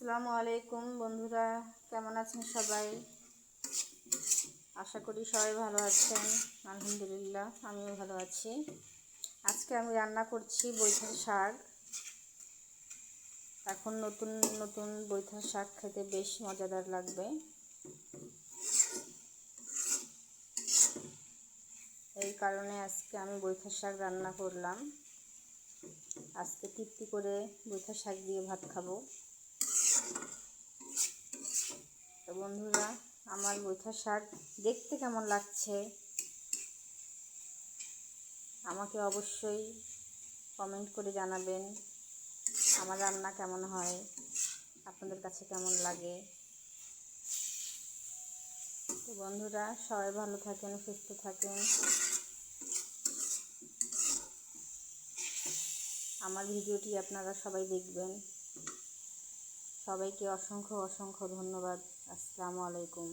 আসসালামু আলাইকুম বন্ধুরা, কেমন আছেন সবাই? আশা করি সবাই ভালো আছেন। আলহামদুলিল্লাহ, আমিও ভালো আছি। আজকে আমি রান্না করছি বৈথার শাক। এখন নতুন নতুন বৈথার শাক খেতে বেশ মজাদার লাগবে। এই কারণে আজকে আমি বৈথার শাক রান্না করলাম। আজকে তৃপ্তি করে বৈথার শাক দিয়ে ভাত খাবো। তো বন্ধুরা, আমার বৈথার শাক দেখতে কেমন লাগছে আমাকে অবশ্যই কমেন্ট করে জানাবেন। আমার রান্না কেমন হয়, আপনাদের কাছে কেমন লাগে। তো বন্ধুরা, সবাই ভালো থাকেন, সুস্থ থাকেন। আমার ভিডিওটি আপনারা সবাই দেখবেন। সবাইকে অসংখ্য অসংখ্য ধন্যবাদ। আসসালামু আলাইকুম।